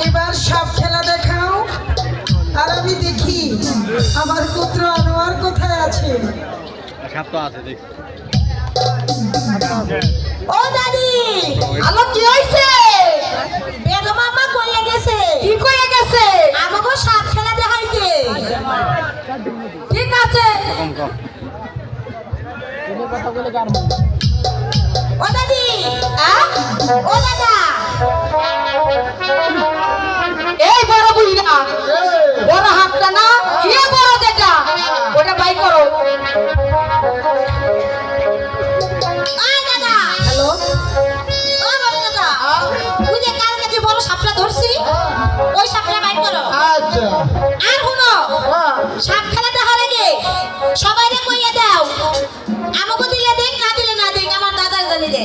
এবার সব খেলা দেখাও আর আমি দেখি আমার পুত্র আনোয়ার কোথায় আছে। সাপ তো আছে দেখ। ও দাদি আলো কি হইছে? বেগম আম্মা কইয়া গেছে। কি কইয়া গেছে? আমাগো সাপ খেলা দেখাইতে। ঠিক আছে কম কম তুমি কথা বলে গার মার। ও দাদি ও দাদা এই বড় বুইরা বড় হাতটা না কি বড় যেটা ওটা বাই করো। আয় দাদা হ্যালো ও বড় দাদা তুই যে কালকে যে বড় সাপটা ধরছি ওই সাপটা বাই করো। আচ্ছা আর শুনো সাপ খেলা দেখার আগে সবাইকে কইয়া দাও আমাকে দিলে দেখ না দিলে না দেখ আমার দাদা জানি দে।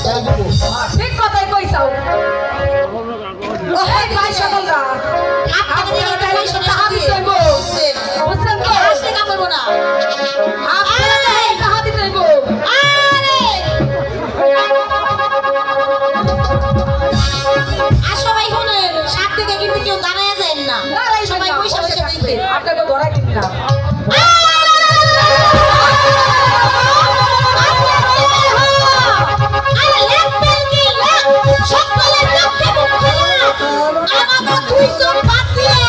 তাই দেবো। ঠিক কথাই কইছাও। ওই ভাই সকলরা আপনাকে দেখে ভাই সকলরা হাত দিইব বুঝছেন তো আসলে কাম করব না আপনাকে হাত দিইব। আরে আসো ভাই শুনেন সাপ থেকে কিন্তু কেউ দাঁড়ায় যায় না সবাই পয়সা পয়সা দিতে আপনাকে ধরা ঠিক না। সকলের লক্ষ্যে মুখে আমাকে দুই চোখ বাদ দিয়ে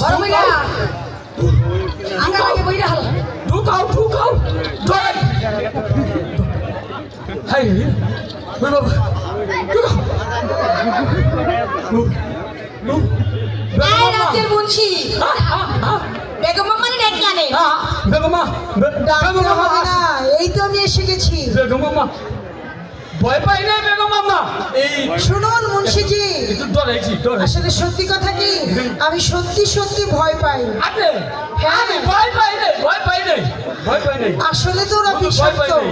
বড় মহিলা আঙ্গা লাগে বইরা হলো ঢুকাও ধরে হাই বাবা ঢুকাও এই রাজ্যের মুন্সি বেগম মানে ডাক জানে বেগমা ডাকতে হবে না, এই তো আমি এসে গেছি। বেগমা ভয় পাই না বেগমা এই শুনুন মুন্সিজি, একটু ডরাইছি আসলে সত্যি কথা কি, আমি সত্যি ভয় পাই। আপনি আমি ভয় পাই নাই আসলে তো ওরা তুমি ভয় পাই বিষাক্ত, নাই।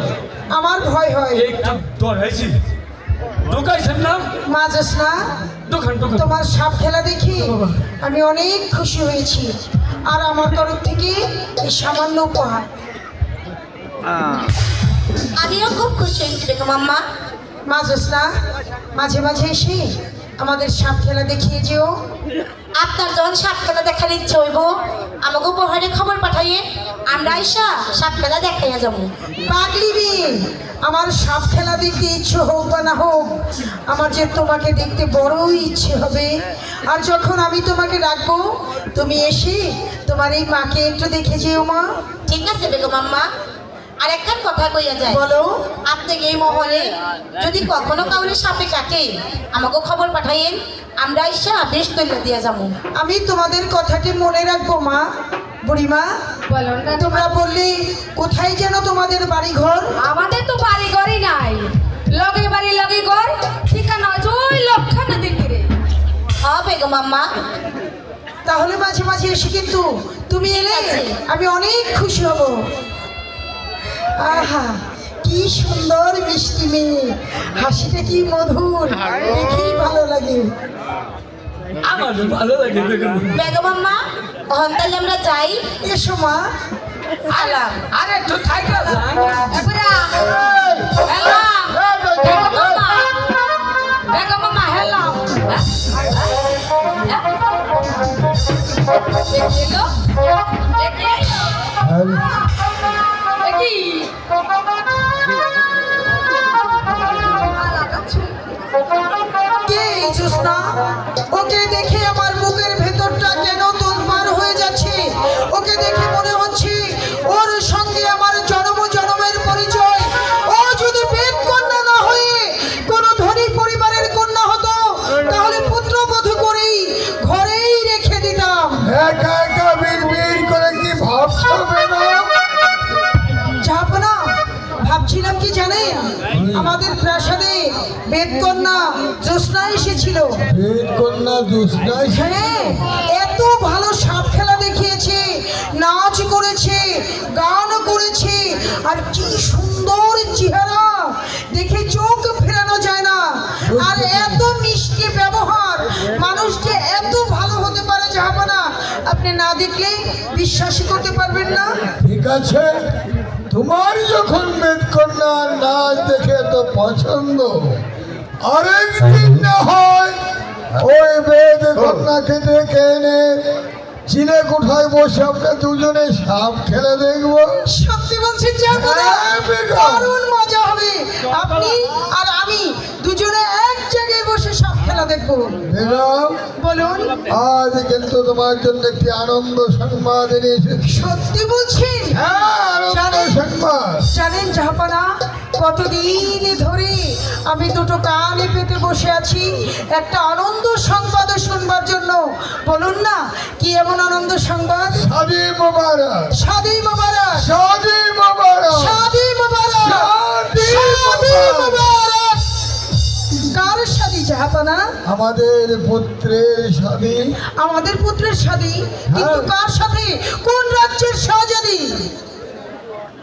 আমার ভয় হয়। একটু ডরাইছি ঢুকাইছেন না মা জোসনা, দোকান তোমার সাপ খেলা দেখি আমি অনেক খুশি হয়েছি, আর আমার তরফ থেকে এই সামান্য উপহার। আমিও খুব খুশি হয়েছি বেগম আম্মা। মা জোসনা, মাঝে মাঝে এসে আমাদের সাপ খেলা দেখিয়ে যেও। আপনার যখন সাপ খেলা দেখার ইচ্ছে হইব আমাকে উপহারে খবর পাঠাইয়ে আমরা আইসা সাপ খেলা দেখাইয়া যাবো। পাগলি মেয়ে, আমার সাপ খেলা দেখতে ইচ্ছে হোক বা না হোক, আমার যে তোমাকে দেখতে বড়ই ইচ্ছে হবে। আর যখন আমি তোমাকে ডাকবো তুমি এসে তোমার এই মাকে একটু দেখে যেও মা। ঠিক আছে বেগম আম্মা। আর একখান কথা কইয়া যায়, বলো। আপনি এই মহলে যদি কখনো কাউরে সাপে কাটে আমাকে খবর পাঠাইয়েন, আমরা আইসা বেশ তৈরি দিয়া যাবো। আমি তোমাদের কথাটি মনে রাখবো মা। বুড়িমা, বলো না, তোমরা বললে কোথায় যেন তোমাদের বাড়ি ঘর? আমাদের তো বাড়ি ঘরই নাই, লগে বাড়ি লগে ঘর, ঠিকানা হচ্ছে ওই লক্ষা নদীর তীরে। হ্যাঁ বেগম আম্মা। তাহলে মাঝে মাঝে এসে কিন্তু তুমি এলে আমি অনেক খুশি হব। আহা, কি সুন্দর মিষ্টি মেয়ে, হাসিটা কি মধুর, দেখেই ভালো লাগে। আমার ভালো লাগে বেগম আম্মা, ওখান তাহলে আমরা যাই। এসো মা। আলাম আরে একটু থাইকা যান এবারে হেলাম বেগম আম্মা, বেগম আম্মা হেলাম। দেখিলো দেখি কে এই জোৎস্না? ওকে দেখে আমার বুকের ভেতরটা কেন তোলপাড় হয়ে যাচ্ছে। ওকে দেখে মনে হচ্ছে ওর সঙ্গে আমার জন্মের পরিচয়। ও যদি পেট কন্যা না হয়ে কোনো ধনী পরিবারের কন্যা হতো তাহলে পুত্রবধূ করেই ঘরেই রেখে দিতাম। একা একা বিড়বিড় করে কি ভাবছো বেগম? জাহাপনা, ভাবছিলাম কি জানেন, আমাদের প্রাসাদে বেদকন্যা জোৎস্না এসেছিল। পেট কন্যা জোৎস্নাই হ্যাঁ, এত ভালো সাপ খেলা দেখিয়েছে, নাচ করেছে, গান করেছে, আর কি সুন্দর চেহারা, দেখে চোখ ফেরানো যায় না। আর এত মিষ্টি ব্যবহার, মানুষ যে এত ভালো হতে পারে জাহাপনা, আপনি না দেখলে বিশ্বাসই করতে পারবেন না। ঠিক আছে, তোমার যখন বেদ কন্যা নাচ দেখে তো পছন্দ, আরেকদিন না হয় ওই বেদ কন্যাকে ডেকে এনে চিলে কোঠায় বসে আমরা দুজনে সাপ খেলে দেখবো। সত্যি বলছেন জাহাপনা? হ্যাঁ, বেগম। দারুণ মজা হবে, আপনি আর আমি দুজনে এক জায়গায় বসে সাপ খেলা দেখবো। বেগম, বলুন। আজ কিন্তু তোমার জন্য একটি আনন্দ সংবাদ এনে এসেছি। সত্যি বলছেন? হ্যাঁ, আনন্দ সংবাদ। জানেন জাহাপনা, কতদিন ধরে আমি দুটো কানে পেতে বসে আছি একটা আনন্দ সংবাদ শুনবার জন্য। বলুন না, কি এমন আনন্দ সংবাদ? শাদি মোবারক, শাদি মোবারক, শাদি মোবারক, শাদি মোবারক, শাদি শাদি মোবারক। মোবারক। কার শাদি জাহাপনা? আমাদের পুত্রের শাদি। আমাদের পুত্রের শাদি? কিন্তু কার সাথে? কোন রাজ্যের শাহজাদি?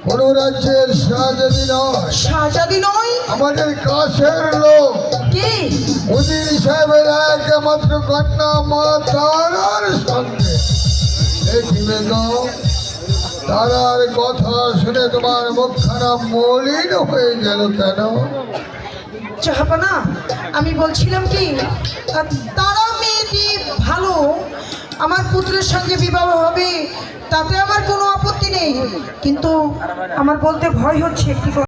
কোন রাজ্যের শাহজাদি নয়, শাহজাদি নয়? আমাদের কাছের লোক কে? উজির সাহেবের একমাত্র কন্যা মা তারার সঙ্গে। দেখিবে গো, তারার কথা শুনে তোমার মুখখানা মলিন হয়ে গেল কেন? জাহাপনা, আমি বলছিলাম কি, তারা মেয়েটি ভালো, আমার পুত্রের সঙ্গে বিবাহ হবে, তাতে আমার কোনো আপত্তি নেই, কিন্তু আমার বলতে ভয় হচ্ছে একটি কথা।